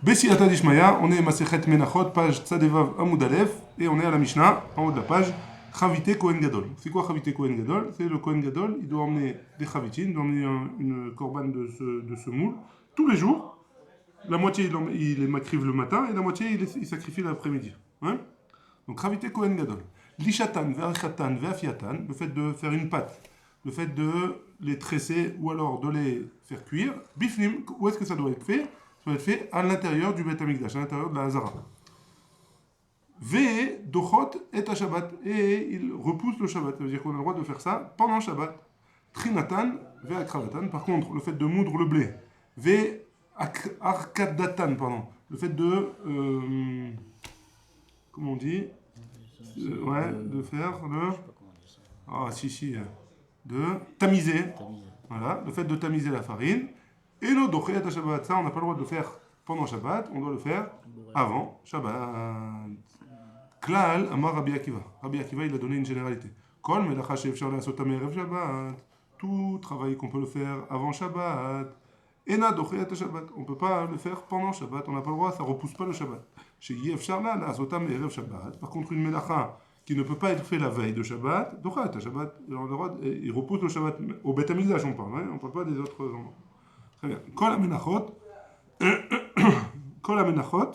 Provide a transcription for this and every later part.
Bessiyata Dishmaya, on est Masechet Menachot, page Tzadevav Amoud Aleph, et on est à la Mishnah, en haut de la page, Chavite Kohen Gadol. C'est quoi Chavite Kohen Gadol? C'est le Kohen Gadol, il doit emmener des chavitin, il doit emmener une korban de ce moule, tous les jours. La moitié il les macrive le matin, et la moitié il sacrifie l'après-midi. Hein? Donc Chavite Kohen Gadol. Lishatan, Ve'achatan, Ve'afiatan, le fait de faire une pâte, le fait de les tresser ou alors de les faire cuire. Bifnim, où est-ce que ça doit être fait? Ça doit être fait à l'intérieur du Beth Amikdash, à l'intérieur de la Hazara. Ve dochot et à Shabbat, et il repousse le Shabbat. Ça veut dire qu'on a le droit de faire ça pendant Shabbat. Trinatan, ve akravatan. Par contre, le fait de moudre le blé, ve arkadatan, pardon, le fait de comment on dit, ouais, de faire le, ah si, de tamiser. Voilà, le fait de tamiser la farine. Et le dochet à Shabbat, ça on n'a pas le droit de le faire pendant Shabbat, on doit le faire avant Shabbat. Klal Amar Rabbi Akiva. Rabbi Akiva il a donné une généralité. Kol melacha she'efshar la'asot me'erev Shabbat. Tout travail qu'on peut le faire avant Shabbat. Ena dochet à Shabbat. On ne peut pas le faire pendant Shabbat, on n'a pas le droit, ça ne repousse pas le Shabbat. She'efshar la'asot me'erev Shabbat. Par contre, une melacha qui ne peut pas être fait la veille de Shabbat, dochet à Shabbat, il repousse le Shabbat au Beth Amikdash, on parle, hein, on ne parle pas des autres endroits. Très bien. Kol amenachot,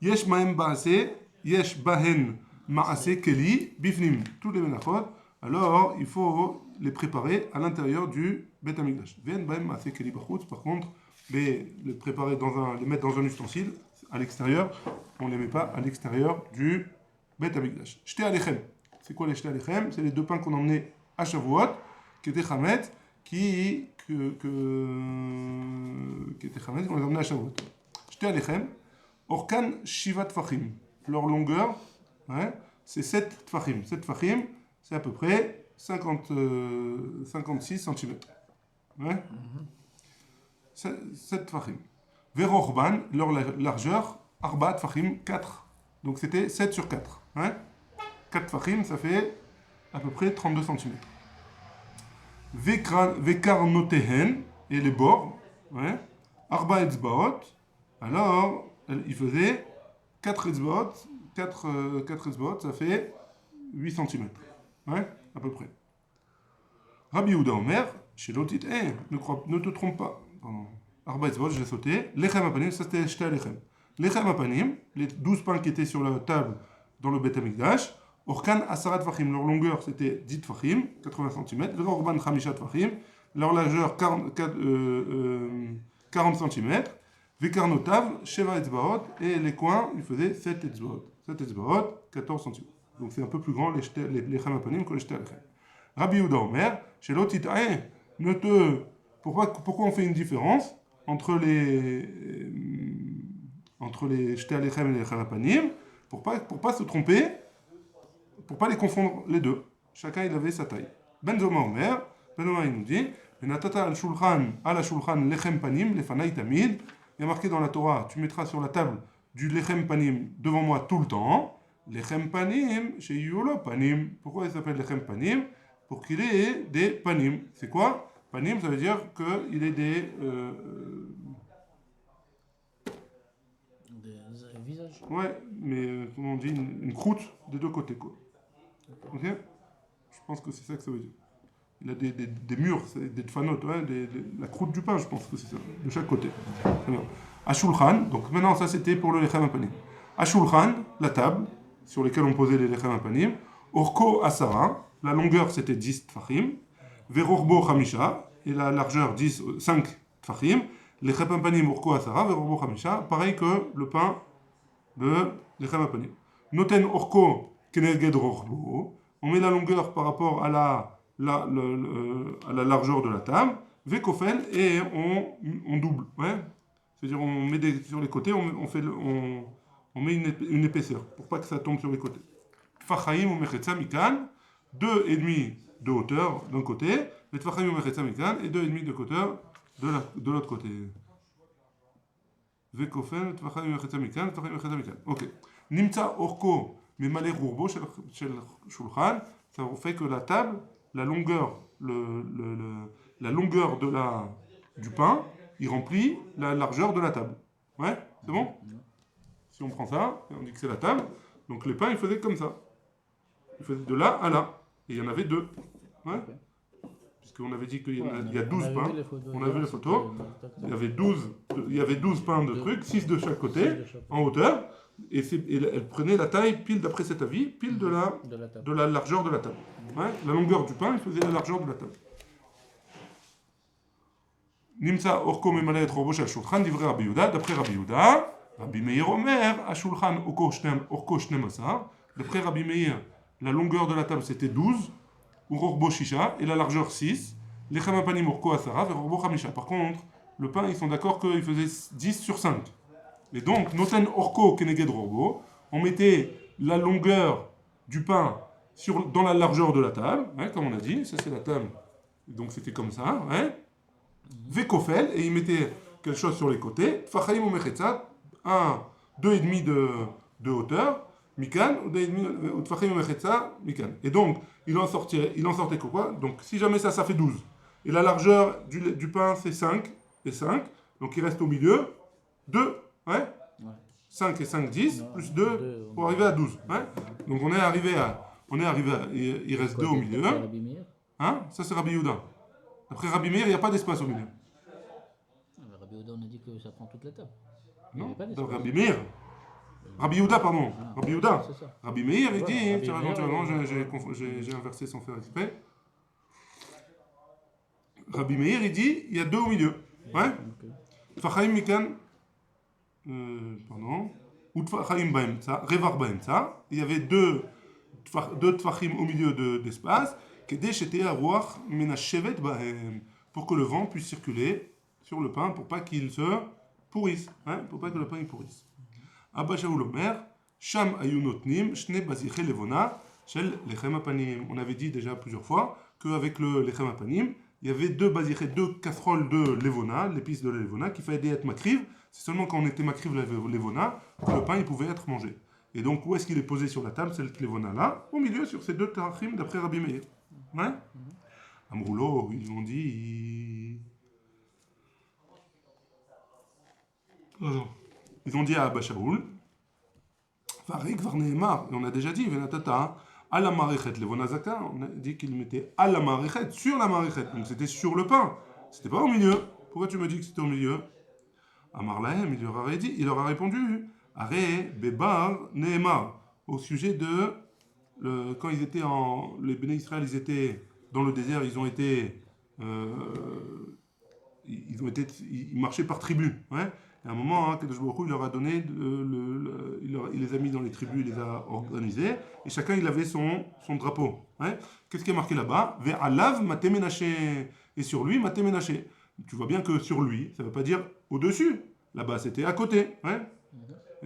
yesh mahem ba'aseh, yesh bahen ma'aseh keli, bifnim. Tous les menachot, alors il faut les préparer à l'intérieur du Beth Amikdash. Ven bahem ma'aseh keli bachutz, par contre, les préparer les mettre dans un ustensile à l'extérieur, on ne les met pas à l'extérieur du Beth Amikdash. Shte alechem. C'est quoi les shte alechem? C'est les deux pains qu'on emmenait à Shavuot, qui étaient chametz, qui étaient chametz, qu'on les emmenait à Shavuot. Shte alechem. Orkan shiva tfachim. Leur longueur, ouais, c'est 7 tfachim. 7 tfachim, c'est à peu près 56 cm. Ouais. 7 tfachim. Verochban, leur largeur, arba tfachim, 4. Donc c'était 7 sur 4. Ouais. 4 tfachim, ça fait à peu près 32 cm. Vekarnotehen, et les bords, ouais, arba etzbaot, alors il faisait 4 etzbaot, 4 etzbaot, ça fait 8 cm. Ouais, à peu près. Rabbi Yehuda Omer, chez l'autre, ne te trompe pas. Pardon. Arba etzbaot, je l'ai sauté. Lechem apanim, ça c'était shte alechem. Lechem apanim, les 12 pains qui étaient sur la table dans le Beth Amikdash, Orkan asarat tfachim, leur longueur c'était 10 tfachim, 80 cm. Verorban chamisha tfachim, leur largeur 40 cm. Vekarnotav, sheva etzbaot, et les coins, il faisait 7 etzbaot. 7 etzbaot, 14 cm. Donc c'est un peu plus grand les chamapanim que les shte alechem. Rabbi Yehuda Omer, chez l'autre, pourquoi on fait une différence entre les shte alechem et les chamapanim, pour pas se tromper, pour pas les confondre les deux. Chacun il avait sa taille. Ben Zoma Omer, Ben Zoma il nous dit, Venatata al shulchan lechem panim lefanai tamid. Il y a marqué dans la Torah, tu mettras sur la table du lechem panim devant moi tout le temps. Lechem panim chez Yolo panim. Pourquoi il s'appelle lechem panim? Pour qu'il ait des panim. C'est quoi? Panim, ça veut dire qu'il ait des visages. Ouais, mais comment on dit, une croûte des deux côtés, quoi. Ok? Je pense que c'est ça que ça veut dire. Il a des murs, des tfanotes, ouais, la croûte du pain, je pense que c'est ça, de chaque côté. Très bien. Ashulchan, donc maintenant ça c'était pour le lechem apanim. Ashulchan, la table sur laquelle on posait les lechem apanim. Orko asara, la longueur c'était 10 tfachim. Verorbo chamisha, et la largeur 5 tfachim. Lechem apanim orko asara, verorbo chamisha, pareil que le pain de lechem apanim. Noten orko keneged rorbo, on met la longueur par rapport à la largeur de la table, vekofel, et on double, ouais. C'est-à-dire on met sur les côtés, on met une épaisseur, pour pas que ça tombe sur les côtés. Tfachaim ou mechetza mikan, 2,5 de hauteur d'un côté, et tfachaim ou mechetza mikan, et 2,5 de hauteur de l'autre côté. Vekofel, tfachaim ou mechetza mikan, tfachaim ou mechetza mikan. Ok. Nimtza orko, mais malé rourbo, chez le shulchan, ça fait que la table, la longueur du pain, il remplit la largeur de la table. Ouais, c'est bon? Si on prend ça, et on dit que c'est la table, donc les pains, ils faisaient comme ça. Ils faisaient de là à là. Et il y en avait deux. Ouais? Ok. Puisqu'on avait dit qu'il y, Ouais, il y a 12 avait pains. vu les photos. On a vu les photos. Il y avait 12 pains de Deux. trucs, 6 de chaque 6 côté, de chaque en hauteur. Et elle prenait la taille, pile d'après cet avis, pile de la table. de la largeur de la table. Ouais, la longueur du pain, il faisait la largeur de la table. Nimsa orko memale et robo shel shulchan divrei Rabbi Yehuda, d'après Rabbi Yehuda, Rabbi Meir omer, ashulchan orko shnem asar, d'après Rabbi Meir, la longueur de la table c'était 12, ou rorbo shisha, et la largeur 6, lechem apanim orko asara, et rorbo chamisha. Par contre, le pain, ils sont d'accord qu'il faisait 10 sur 5. Et donc, noten orko keneged rorbo, on mettait la longueur du pain dans la largeur de la table, hein, comme on a dit, ça c'est la table, donc c'était comme ça, hein. Vekofel, et il mettait quelque chose sur les côtés, Fachaim ou Mechetza, 2,5 de hauteur, Mikan, ou Tfachim ou Mechetza, Mikan. Et donc, il en sortait quoi? Donc, si jamais ça fait 12. Et la largeur du pain, c'est 5 et 5. Donc, il reste au milieu 2, ouais? 5 et 5, 10, plus 2 pour arriver à 12. Ouais? Donc, on est arrivé à. Il reste 2 au milieu. Hein? Ça, c'est Rabbi Yehuda. Après Rabbi Meir, il n'y a pas d'espace au milieu. Rabbi Yehuda, on a dit que ça prend toute la table. Non, Rabbi Meir. Rabbi Yehuda, pardon. Rabbi Yehuda. Rabbi Meir, il dit, tu as raison, j'ai inversé sans faire exprès. Rabbi Meir, il dit, il y a 2 au milieu. Ouais. Tfachaim mikan, pardon. Ou tfachaim baemtsa, revar baemtsa. Il y avait 2 tfachim au milieu d'espace. Pour que le vent puisse circuler sur le pain, pour pas qu'il se pourrisse, hein, pour pas que le pain il pourrisse. Abba Shaul Omer, Sham ayunotnim, shne baziche levona, shel lechem apanim. On avait dit déjà plusieurs fois qu'avec le lechem apanim, il y avait 2 baziches, 2 casseroles de levona, l'épice de la levona, qui fallait être makriv. C'est seulement quand on était makriv la levona que le pain il pouvait être mangé. Et donc, où est-ce qu'il est posé sur la table, cette levona là? Au milieu, sur ces 2 tarachim d'après Rabbi Meir. Ouais? Amroulo, ils ont dit. Ils ont dit à Abba Shaul, Varik Varnehemar, et on a déjà dit, Venatata, à la maréchet, Levonazaka, on a dit qu'il mettait à la maréchet, sur la maréchet, donc c'était sur le pain, c'était pas au milieu. Pourquoi tu me dis que c'était au milieu? Amar Lahem, il leur a répondu, Are Bebar Nehemar, au sujet de. Quand ils étaient les Béné Israël, ils étaient dans le désert, ils marchaient par tribu. Ouais. Et à un moment, hein, Kadosh Baruch Hu, il leur a donné, il les a mis dans les tribus, il les a organisés, et chacun il avait son drapeau. Ouais. Qu'est-ce qui est marqué là-bas? Ve'alav maté menaché. Et sur lui, maté menaché. Tu vois bien que sur lui, ça ne veut pas dire au-dessus. Là-bas, c'était à côté. Ouais.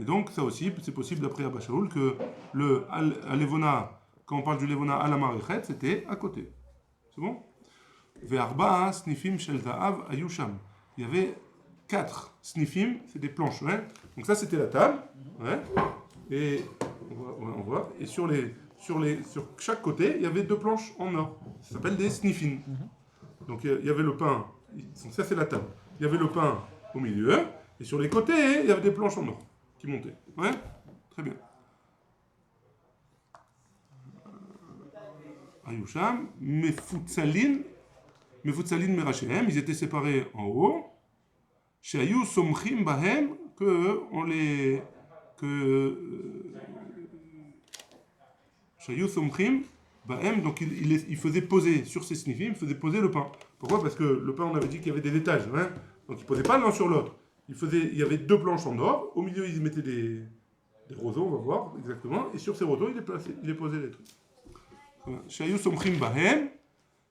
Et donc, ça aussi, c'est possible d'après Abba Shaul que le Levona, quand on parle du Levona à la Maréchet, c'était à côté. C'est bon? Ve'arba snifim shel za'av ayusham. Il y avait 4 snifim, c'est des planches. Ouais. Donc ça, c'était la table. Ouais. Et on voit. Et sur chaque côté, il y avait 2 planches en or. Ça s'appelle des snifim. Donc il y avait le pain. Ça, c'est la table. Il y avait le pain au milieu. Et sur les côtés, il y avait des planches en or qui montaient. Ouais. Très bien. Ayusham, Mefutsalin Merachem, ils étaient séparés en haut. Chez Ayou Somchim Bahem, Chez Ayou Somchim Bahem, donc il faisait poser sur ces snifim, il faisait poser le pain. Pourquoi? Parce que le pain, on avait dit qu'il y avait des étages, hein. Donc il ne posait pas l'un sur l'autre. Il y avait 2 planches en or, au milieu ils mettaient des roseaux, on va voir exactement, et sur ces roseaux il posait les trucs. Shayu somchim bahem,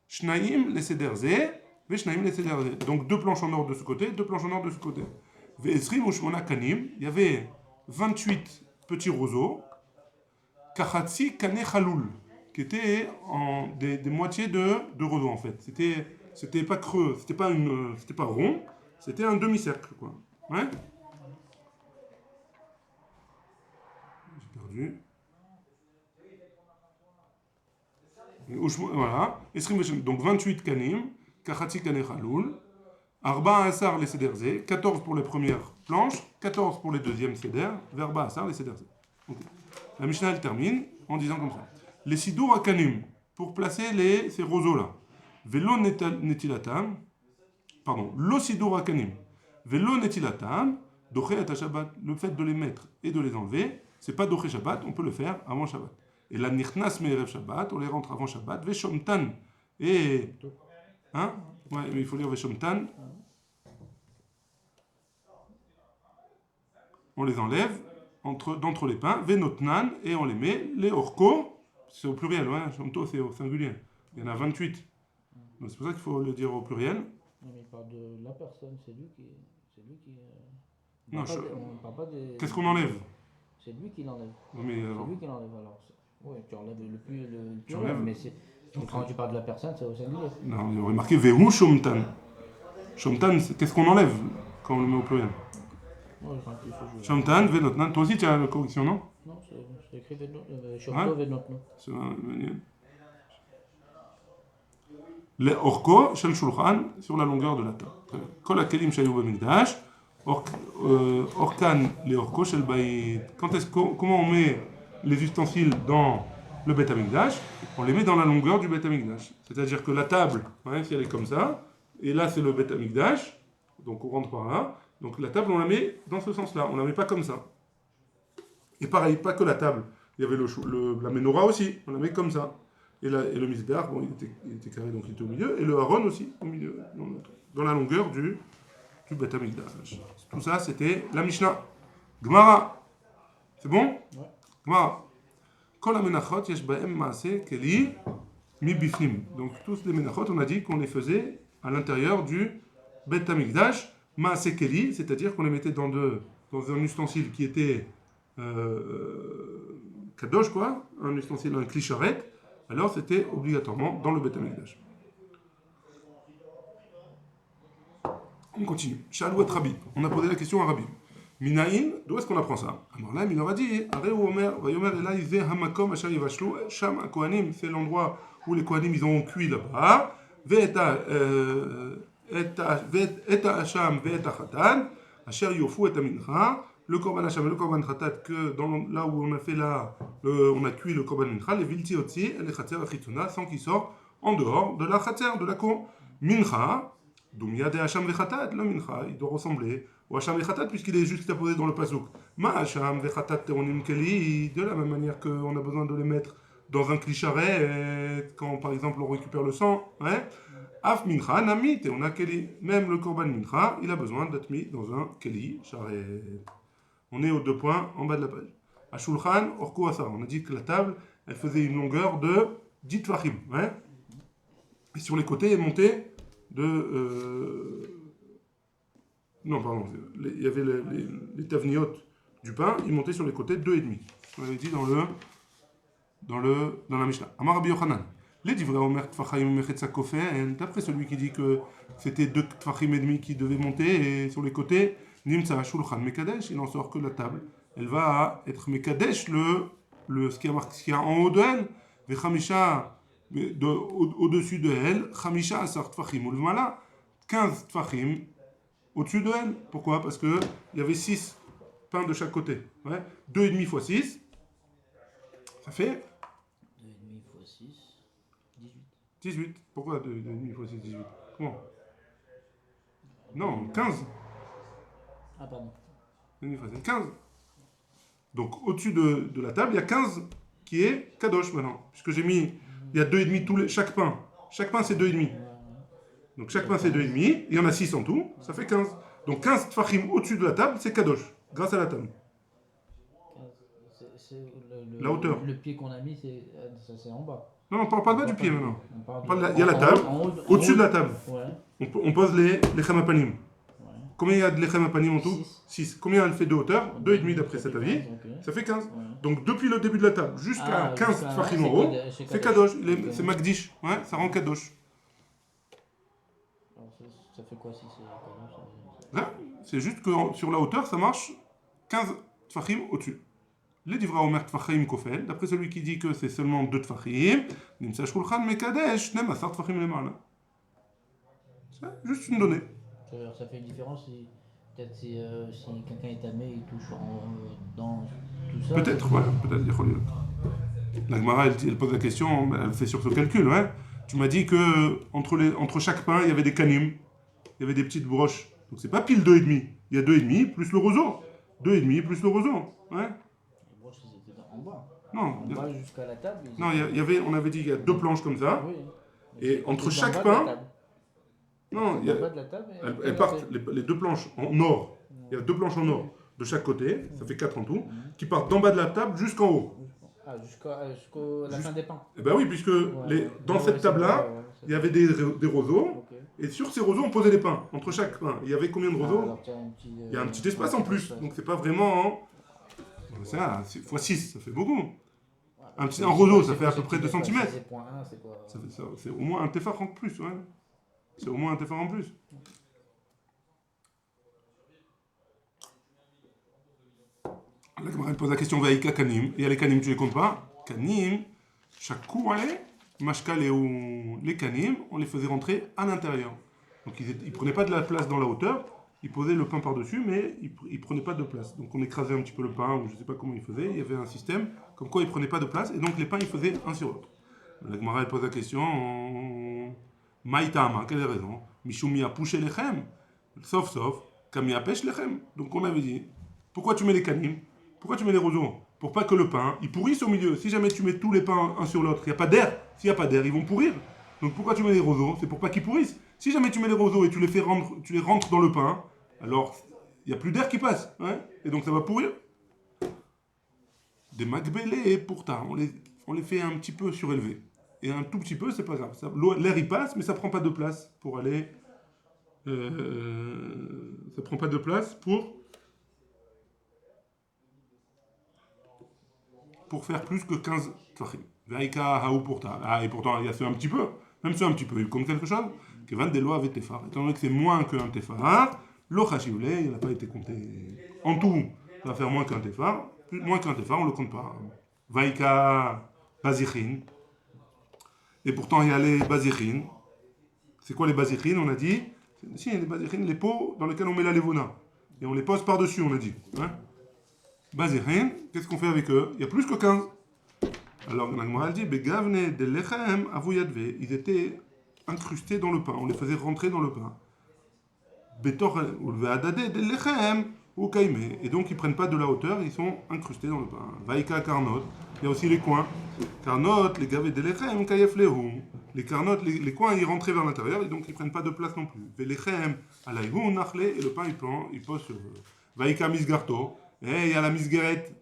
shnaim leseder ze, ve shnaim leseder ze. Donc 2 planches en or de ce côté, 2 planches en or de ce côté. Ve'esrim ushmona kanim, il y avait 28 petits roseaux, kachatsi kane chaloul, qui étaient en des moitiés de roseaux en fait. C'était pas creux, c'était pas rond, c'était un demi-cercle quoi. Ouais. J'ai perdu. Voilà. Donc 28 kanim, kachatsi kane chaloul, Arba Asar les Sederzé, 14 pour les premières planches, 14 pour les deuxièmes Seder, Verba Asar les Sederzé. Okay. La Mishnah elle termine en disant comme ça. Les Sidour Akanim, pour placer ces roseaux-là. Velo Netilatam, pardon, Lo Sidour Akanim. Velo Netilatam, Doché et Shabbat, le fait de les mettre et de les enlever, c'est pas Doché Shabbat, on peut le faire avant Shabbat. Et la Nichnas Me'erev Shabbat, on les rentre avant Shabbat, Veshomtan, et. Hein? Ouais, mais il faut lire Veshomtan. On les enlève d'entre les pains, Venotnan, et on les met, les Orko, c'est au pluriel, ouais, Shomto c'est au singulier. Il y en a 28. Donc c'est pour ça qu'il faut le dire au pluriel. Non, mais il parle de la personne, c'est lui qui. Non, on parle pas des. Qu'est-ce qu'on enlève? C'est lui qui l'enlève. Mais C'est lui qui l'enlève alors. Oui, tu enlèves le pluriel, enlèves... mais quand tu parles de la personne, c'est au singulier. Non, il aurait marqué Vehu Shomtan. Shomtan, qu'est-ce qu'on enlève quand on le met au pluriel? Shomtan, Venotnan. Toi aussi tu as la correction, non? Non, c'est écrit Shomto, Venotnan. Les Orko, Shel Shulchan, sur la longueur de la table. Kol Akelim Shayu Bamikdash, Orkan, les Orko, Shel Bayit. Comment on met les ustensiles dans le Beth Amikdash? On les met dans la longueur du Beth Amikdash. C'est-à-dire que la table, hein, si elle est comme ça, et là c'est le Beth Amikdash, donc on rentre par là. Donc la table, on la met dans ce sens-là, on la met pas comme ça. Et pareil, pas que la table, il y avait la menorah aussi, on la met comme ça. Et le Mizbeach, bon, il était carré, donc il était au milieu, et le Haron aussi, au milieu, dans la longueur du Beth Amikdash. Tout ça, c'était la Mishnah. Gemara, c'est bon? Ouais. Gemara. Kol ha-menachot yesh ba'em ma'aseh keli mi bifnim. Donc tous les menachot, on a dit qu'on les faisait à l'intérieur du Beth Amikdash, ma'aseh keli, c'est-à-dire qu'on les mettait dans un ustensile qui était kadosh, quoi, un ustensile, un clicharet. Alors c'était obligatoirement dans le Beth Amikdash. On continue. Shalou et Rabbi. On a posé la question à Rabbi. Minaïn, d'où est-ce qu'on apprend ça? Alors là, il leur a dit, Sham Kohanim, c'est l'endroit où les Kohanim ils ont cuit là-bas. Ve'eta Hasham ve'eta Chatan, Asher Yofu et Mincha. Le Korban Hasham et le Korban Khatat, que là où on a fait on a cuit le Korban Mincha, les Vilti Otsi et les Khater Achituna, sans qu'ils sortent en dehors de la Khater, de la cour. Mincha, Doumia de Hasham Vechatat, le Mincha, il doit ressembler au Hasham Vechatat, puisqu'il est juste apposé dans le Pasuk. Ma Hasham Vechatat Teronim Keli, de la même manière qu'on a besoin de les mettre dans un clicharet, quand par exemple on récupère le sang, hein. Af Mincha, Namit, et on a Keli. Même le Korban Mincha, il a besoin d'être mis dans un Keli, charret. On est aux 2 points en bas de la page. À Shulchan, Orko Asar, on a dit que la table, elle faisait une longueur de 10 tvachim. Ouais. Et sur les côtés, elle montait de. Non, pardon. Il y avait les tavniot du pain, ils montaient sur les côtés de 2,5. On avait dit dans la Mishnah. Amar Rabbi Yochanan. Les divrei Omer Tfachim Mechetza Kofen, d'après celui qui dit que c'était 2 tvachim et demi qui devaient monter, et sur les côtés. Nimtsa Shulchan Mekadesh, il n'en sort que la table. Elle va être Mekadesh, ce qui est en haut de elle, Vechamisha, au-dessus de elle, Chamisha Asar Tfachim, ou le Mala, 15 Tfachim au-dessus de elle. Pourquoi? Parce qu'il y avait 6 pains de chaque côté. Ouais. 2,5 fois 6, ça fait 2,5 fois 6, 18. 18. Pourquoi 2,5 fois 6, 18? Comment? Non, 15. Ah, pardon. 15. Donc, au-dessus de la table, il y a 15 qui est Kadosh maintenant. Puisque j'ai mis, il y a 2,5 chaque pain. Chaque pain, c'est 2,5. Donc, chaque pain, c'est 2,5. Il y en a 6 en tout. Ça fait 15. Donc, 15 tfachim au-dessus de la table, c'est Kadosh. Grâce à la table. C'est la hauteur. Le pied qu'on a mis, c'est en bas. Non, on ne parle pas de bas du pied maintenant. Il y a la en table. haut, Au-dessus de la table. Ouais. On pose les chamapanim. Combien il y a de lechem apanim en tout? 6. Combien elle fait de hauteur? 2,5 d'après cet avis. Okay. Ça fait 15. Ouais. Donc depuis le début de la table jusqu'à 15 tfachim en haut, c'est kadosh. C'est magdish. Ouais, ça rend kadosh. Alors ça fait quoi si c'est kadosh? Là, c'est juste que sur la hauteur, ça marche 15 tfachim au-dessus. Les divrei Omer tfachim kofel, d'après celui qui dit que c'est seulement 2 tfachim, nimsa shulchan mekadesh, nem asar tfachim lemala. C'est juste une donnée. Ça fait une différence si, peut-être si quelqu'un est tamé, il touche dans tout ça. Peut-être, ouais, peut-être. La Gemara, elle pose la question, elle fait sur ce calcul, ouais. Tu m'as dit que entre chaque pain, il y avait des canim, il y avait des petites broches. Donc c'est pas pile 2,5. Il y a 2,5 plus le roseau. 2,5 plus le roseau, ouais. Les broches, ils étaient en bas. Non, En bas jusqu'à la table. non, il y avait, on avait dit qu'il y a deux planches comme ça. Oui. Et entre Ils étaient en chaque bas de la pain, table. non, En bas de la table. elles partent, les deux planches en or. Il y a deux planches en or de chaque côté, ça fait 4 en tout, qui partent d'en bas de la table jusqu'en haut. Ah, jusqu'à la fin des pains. Eh ben oui, puisque dans Ouais, cette c'est table-là, vrai, il y avait des roseaux, Ok. et sur ces roseaux, on posait les pains. Entre chaque pain, il y avait combien de roseaux? Alors, tiens, un petit, Il y a un petit espace en plus, donc c'est pas vraiment. Ça, x 6, ça fait beaucoup. Un roseau, ça fait à peu près 2 cm. C'est 0,1, c'est quoi? C'est au moins un téphar en plus, ouais. C'est au moins un téphar en plus. La Gemara, elle pose la question Vaïka Kanim. Et il y a les Kanim, tu les comptes pas? Kanim, chaque coup, Mashkal et les Kanim, on les faisait rentrer à l'intérieur. Donc ils ne prenaient pas de la place dans la hauteur, ils posaient le pain par-dessus, mais ils ne prenaient pas de place. Donc on écrassait un petit peu le pain, ou je ne sais pas comment ils faisaient, il y avait un système comme quoi ils ne prenaient pas de place, et donc les pains ils faisaient un sur l'autre. La Gemara, elle pose la question Maïtama, quelle est la raison? Mishumi a poussé lechem, sauf, Kami a pêche lechem. Donc on avait dit pourquoi tu mets les Kanim? Pourquoi tu mets les roseaux? Pour pas que le pain, il pourrisse au milieu. Si jamais tu mets tous les pains un sur l'autre, il n'y a pas d'air. S'il n'y a pas d'air, ils vont pourrir. Donc pourquoi tu mets les roseaux? C'est pour pas qu'ils pourrissent. Si jamais tu mets les roseaux et tu les rentres dans le pain, alors il n'y a plus d'air qui passe. Hein, et donc ça va pourrir. Des magbélés, pourtant, on les fait un petit peu surélevés. Et un tout petit peu, c'est pas grave. L'air il passe, mais ça prend pas de place pour aller. Ça prend pas de place pour faire plus que 15 tfachim. Vaïka haou pourta. Ah, et pourtant, il y a fait un petit peu. Même si un petit peu, il compte quelque chose. Que 20 des lois avec tefar. Étant donné que c'est moins qu'un tefar, le chashivle, il n'a pas été compté. En tout, ça va faire moins qu'un tefar. Moins qu'un tefar, on ne le compte pas. Vaïka bazichin. Et pourtant, il y a les bazichin. C'est quoi les bazichin? On a dit. Si, les bazichin, les pots dans lesquels on met la levona. Et on les pose par-dessus, on a dit. Hein? Bazichin, qu'est-ce qu'on fait avec eux? Il y a plus que 15. Alors, la Gemara dit, Begavne de lechem avuyadve. Ils étaient incrustés dans le pain. On les faisait rentrer dans le pain. Betor ulveadade de lechem ou kaime. Et donc, ils prennent pas de la hauteur, ils sont incrustés dans le pain. Vaïka karnot. Il y a aussi les coins. Karnot, les gavés de lechem, kayef lehum. Les karnot, les coins, ils rentraient vers l'intérieur et donc ils prennent pas de place non plus. Velechem, alayhun, nachle, et le pain, il pose sur eux. Vaïka misgarto. Et il y a la misguerette.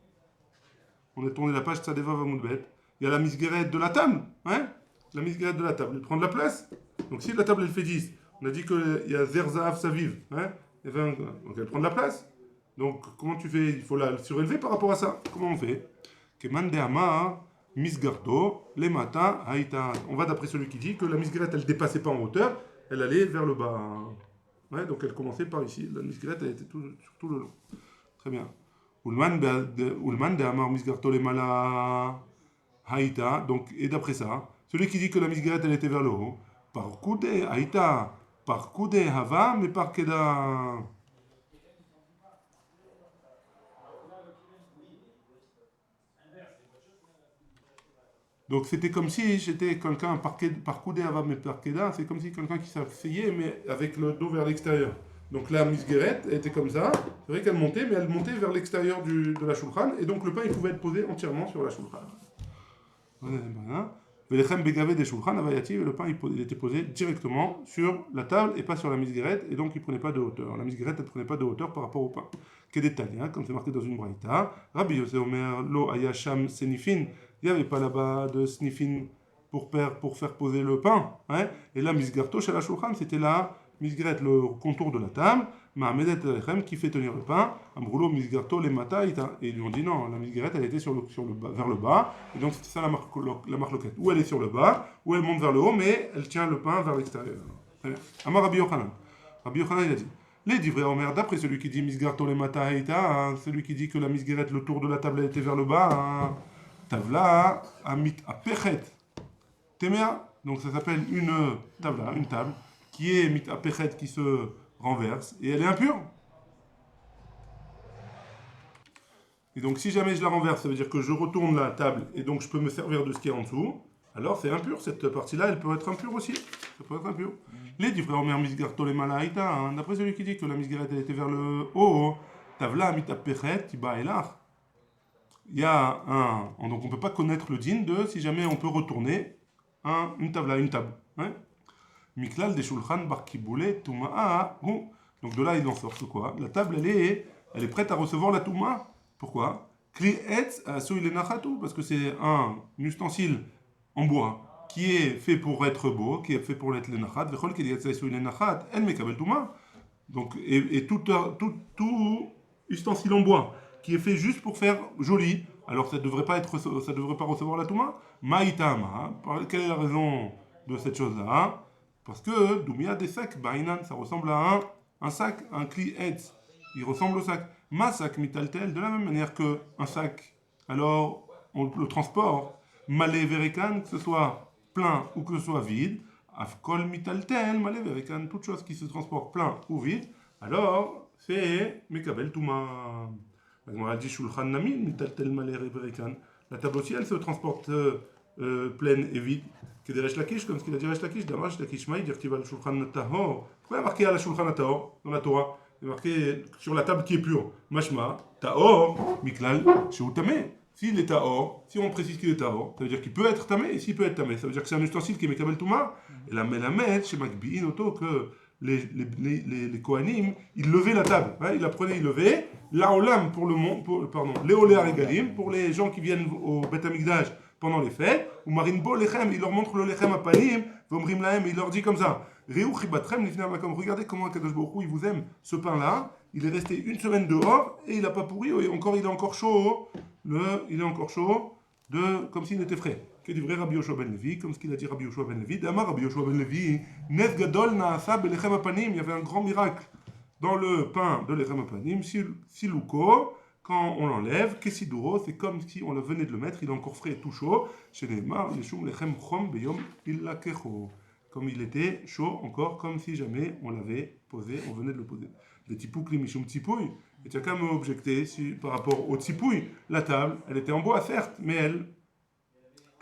On a tourné la page Tzadeva Vamoudbet. Il y a la misguerette de la table. Hein, la misguerette de la table. Elle prend de la place. Donc si la table elle fait 10, on a dit qu'il y a Zerzav Saviv. Hein, donc elle prend de la place. Donc comment tu fais? Il faut la surélever par rapport à ça. Comment on fait? Kemandeama misgarto le mata haïta. On va d'après celui qui dit que la misguerette elle dépassait pas en hauteur, elle allait vers le bas. Ouais, donc elle commençait par ici. La misguerette elle était sur tout le long. Très bien. Ulman de Amar Misgarto le Mala Haïta, donc, et d'après ça, celui qui dit que la misgarette elle était vers le haut, par Koudé Haïta, par Koudé Hava, mais par Keda. Donc c'était comme si j'étais quelqu'un par Koudé Hava, mais par Keda, c'est comme si quelqu'un qui s'asseyait, mais avec le dos vers l'extérieur. Donc la misguerette était comme ça, c'est vrai qu'elle montait, mais elle montait vers l'extérieur de la shulchan, et donc le pain il pouvait être posé entièrement sur la shulchan. Velechem begavé des shulchan avayati, et le pain il était posé directement sur la table et pas sur la misguerette, et donc il ne prenait pas de hauteur. La misguerette elle ne prenait pas de hauteur par rapport au pain. Kedetania, comme c'est marqué dans une braïta, Rabbi Yosef Omer lo ayasham senifin, il n'y avait pas là-bas de snifin pour faire poser le pain, hein? Et la misgarto chez la shulchan c'était là. Misgret, le contour de la table, Mahamedet Alechem qui fait tenir le pain, Ambroulo Misgarto les mata, et ils lui ont dit non, la Misgret elle était vers le bas, et donc c'est ça la marloquette. Ou elle est sur le bas, ou elle monte vers le haut, mais elle tient le pain vers l'extérieur. Amar Rabbi Yochanan. Rabbi Yochanan il a dit les divrei Omer, d'après celui qui dit Misgarto les mata, celui qui dit que la Misgret, le tour de la table elle était vers le bas, Tavla, Amit Apechet, Temea, donc ça s'appelle une table, qui est mitapechet, qui se renverse et elle est impure. Et donc si jamais je la renverse, ça veut dire que je retourne la table et donc je peux me servir de ce qui est en dessous. Alors c'est impur, cette partie-là, elle peut être impure aussi. Ça peut être impur. Les du frère Omer Misgarto les Malaïta, d'après celui qui dit que la Misgaret elle était vers le haut, Tavla mitapechet tiba elar. Il y a un. Donc on ne peut pas connaître le din de si jamais on peut retourner une tavla, une table. Hein. Miklal de shulchan bar kiboule tuma'a hu. Donc de là il en sort que quoi? La table elle est prête à recevoir la touma. Pourquoi? Kli etz asu il nachatu, parce que c'est un ustensile en bois qui est fait pour être beau, qui est fait pour être le nachat. Vechol ki etz asu il nachat en mekabel touma. Donc et tout ustensile en bois qui est fait juste pour faire joli, alors ça ne devrait pas recevoir la touma. Maïtama, quelle est la raison de cette chose-là? Parce que Doumia des sacs, Bainan, ça ressemble à un sac, un kli etz. Il ressemble au sac. Ma sac mitaltel, de la même manière qu'un sac. Alors, le transport, malé verikan, que ce soit plein ou que ce soit vide, afkol mitaltel, malé verikan, toute chose qui se transporte plein ou vide, alors c'est mekabel touma. La Gemara dit shulchan nami mitaltel malé verikan. La table aussi, elle se transporte pleine et vide. Que des Resh Lakish, comme ce qu'il a dit Resh Lakish, Damash Lakish Maï, dire qu'il va le shulchan tahor. Pourquoi il y a marqué à la shulchan tahor dans la Torah? Il est marqué sur la table qui est pure. Mashma, Taor, Miklal, Shehu Tamé. S'il est Taor, si on précise qu'il est Taor, ça veut dire qu'il peut être Tamé, et s'il peut être Tamé, ça veut dire que c'est un ustensile qui est Mekabel Touma. Et la Melamed, chez Makbi'in, auto, que les Kohanim, ils levaient la table. Hein, ils la prenaient, ils levaient. L'Aolam pour le monde, pardon, Léolé Regalim, pour les gens qui viennent au Beth Amikdash pendant les fêtes, ou Marinbo Lechem, il leur montre le Lechem à Panim, Vomrim Lahem, il leur dit comme ça. Regardez comment Akadosh Baruch Hu, il vous aime ce pain-là. Il est resté une semaine dehors et il n'a pas pourri. Et encore, il est encore chaud. Il est encore chaud, comme s'il était frais. Que dit vrai Rabbi Yoshua ben Levi, comme ce qu'il a dit Rabbi Yoshua ben Levi. D'Amar Rabbi Yoshua ben Levi, Nes Gadol Naasa Belechem Apanim. Il y avait un grand miracle dans le pain de Lechem Apanim. Siluko, quand on l'enlève, Kesiduro, c'est comme si on venait de le mettre. Il est encore frais et tout chaud. Chez Neymar, Yeshum Lechem Chom Beyom Illakecho. Comme il était chaud encore, comme si jamais on l'avait posé, on venait de le poser. Le tipouk limishum tipouille. Et tu as quand même objecté par rapport au tipouille. La table, elle était en bois, certes, mais elle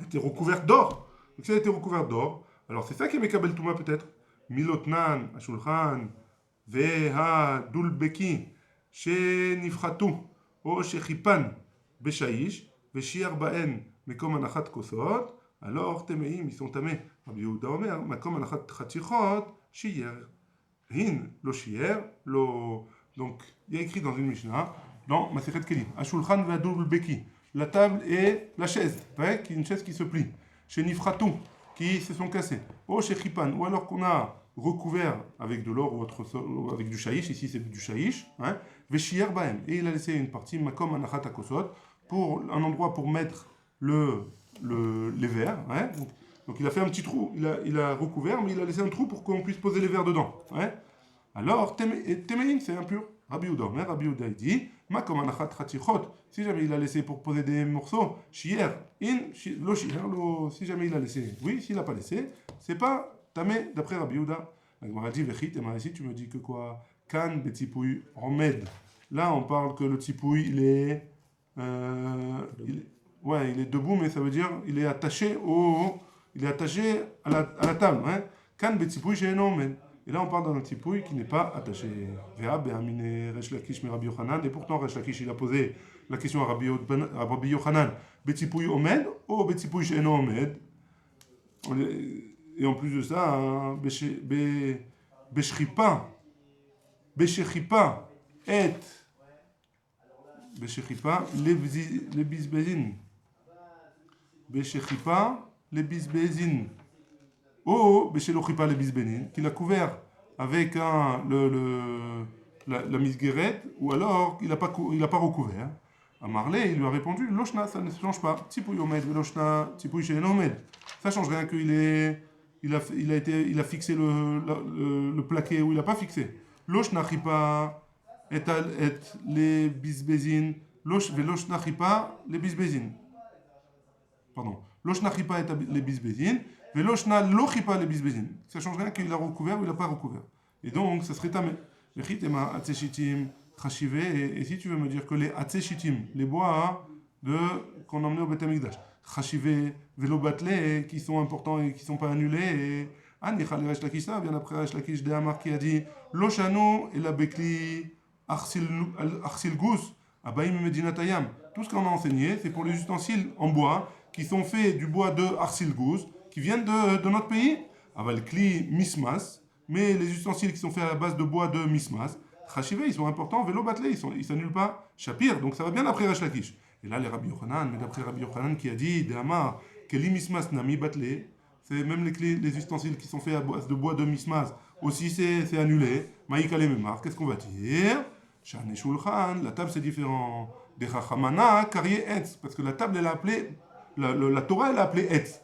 était recouverte d'or. Donc si elle était recouverte d'or, alors c'est ça qui est Mekabel Touma peut-être. Milotnan, Ashulchan, Veha Dulbeki, She Nifratu, O Shechipan, Beshaïch, Veshiar Baen, Mekom Anachat Kosot. Alors, Temeim, ils sont tamés. Rabbi Yehuda Omer, Makom Anachat Chatichot, Shiyer. Hin, lo Shiyer, lo. Donc, il y a écrit dans une Mishnah, dans Masechet Kelim, Ashulchan Ve'adul Beki, la table et la chaise, une chaise qui se plie. Chez Nifratu, qui se sont cassés. Oh, chez Chipan, ou alors qu'on a recouvert avec de l'or ou avec du shaïch, ici c'est du shaïch, Veshiyer Baem. Et il a laissé une partie, Makom Anachat Akosot, pour un endroit pour mettre les verres. Hein. Donc il a fait un petit trou, il a recouvert, mais il a laissé un trou pour qu'on puisse poser les verres dedans. Hein. Alors, Temeim, c'est impur. Rabbi Yehuda, Rabbi Yehuda il dit, Makom Anachat Chatichot, si jamais il a laissé pour poser des morceaux, Shier, lo Shier, si jamais il a laissé, oui, s'il n'a pas laissé, c'est pas Tamé d'après Rabbi Yehuda. La Gemara dit, Vechit, et ici tu me dis que quoi? Kan betipouy romed. Là, on parle que le tipouy, il est debout, mais ça veut dire il est attaché à la table. Kan betipouy chez Enomen. Et là, on parle d'un tipouy qui n'est pas attaché. Ve'a be'amine Resh Lakish mi Rabbi Yochanan. Et pourtant, Resh Lakish, il a posé la question à Rabbi Yochanan. Betipouy omed ou betipouy chez Enomen. Et en plus de ça, Beshripa et Beshechipa les bisbezin. Beshechipa les bisbezin. Oh, Beshelochipa les bisbezin, qu'il a couvert avec la misguérette, ou alors il n'a pas recouvert. À Marley, il lui a répondu, Loshna, ça ne change pas. Tipouy omed, Loshna, tipouy she'en omed. Ça change rien qu'il a fixé le plaqué ou il n'a pas fixé. Loshna chipa et les bisbezin, Loshna chipa les bisbezin. Pardon. Loshna chipa et les bisbezin, Veloshna lo chipa les bisbezin. Ça change rien qu'il a recouvert ou il n'a pas recouvert. Et donc, ça serait tamé. Vechitema atzeshitim chashivé. Et si tu veux me dire que les atzeshitim, les bois qu'on emmenait au Beth Amikdash, chashivé, vélo battelé, qui sont importants et qui ne sont pas annulés, et Anichal Resh Lakish, bien après Resh Lakish de Amar qui a dit Loshano et la Bekli Arsil Gous, Abaïm Medinatayam. Tout ce qu'on a enseigné, c'est pour les ustensiles en bois qui sont faits du bois de Arsil Gous, qui viennent de notre pays. Aval Kli Mismas, mais les ustensiles qui sont faits à la base de bois de Mismas, Chachivé, ils sont importants, vélo battelé, ils ne s'annulent pas. Shapir, donc ça va bien après Resh Lakish. Et là, les Rabbi Yochanan, mais d'après Rabbi Yochanan qui a dit de Amar, Keli Mismas Nami battelé, c'est même les ustensiles qui sont faits à base de bois de mismas, aussi c'est annulé. Maïkale Memar, qu'est-ce qu'on va dire? Shane Shulchan, la table c'est différent. De Chachamana, Karye Etz, parce que la table elle a appelé, la Torah elle a appelé Etz.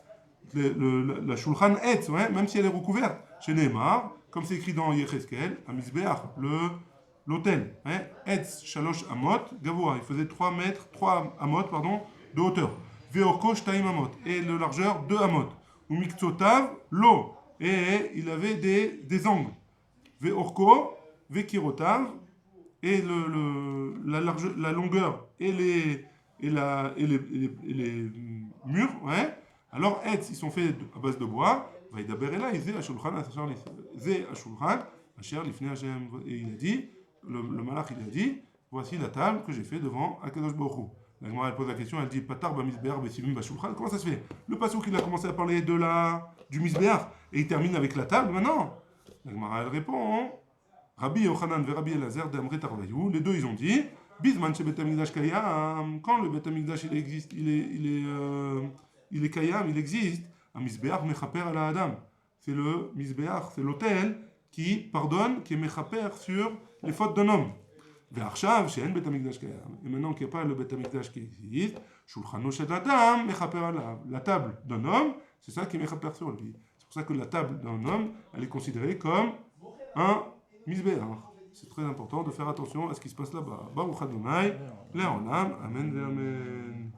La Shulchan Etz, ouais, même si elle est recouverte. Chez Neymar, comme c'est écrit dans Yecheskel, à Misbeach, l'autel. Hein, Etz, Shalosh Amot, Gavoa, il faisait 3 amot, de hauteur. Veorko Shtaim Amot, et de largeur 2 amot. Ou Miktsotav, l'eau, et il avait des angles. Veorko, Vekirotav, et la longueur et les murs, ouais. Alors, ils sont faits à base de bois. Et il a dit, le malach il a dit, voici la table que j'ai fait devant Akadosh Baruch Hu. La Gemara elle pose la question, elle dit Patar ba misbeach besivim ba shulchan. Comment ça se fait? Le passouk il a commencé à parler du misbeach et il termine avec la table maintenant. La Gemara elle répond Rabbi Yochanan et Rabbi Elazar d'Amret Arvayou, les deux ils ont dit Bizman chez Bet Amikdash Kayam, quand le Bet Amikdash il existe, il est Kayam, il existe, un misbeach mechaper ala Adam. C'est le misbeach, c'est l'autel qui pardonne, qui est mechaper sur les fautes d'un homme. ועכשיו שאין בית המקדש קיים, et maintenant qu'il n'y a pas le בית המקדש qui existe, שולחנו של אדם מכפר עליו. La table d'un homme, c'est ça qui מכפר sur lui. C'est pour ça que la table d'un homme, elle est considérée comme un misbéach. C'est très important de faire attention à ce qui se passe là-bas. Baruch Adonai, Le'olam, Amen ve Amen.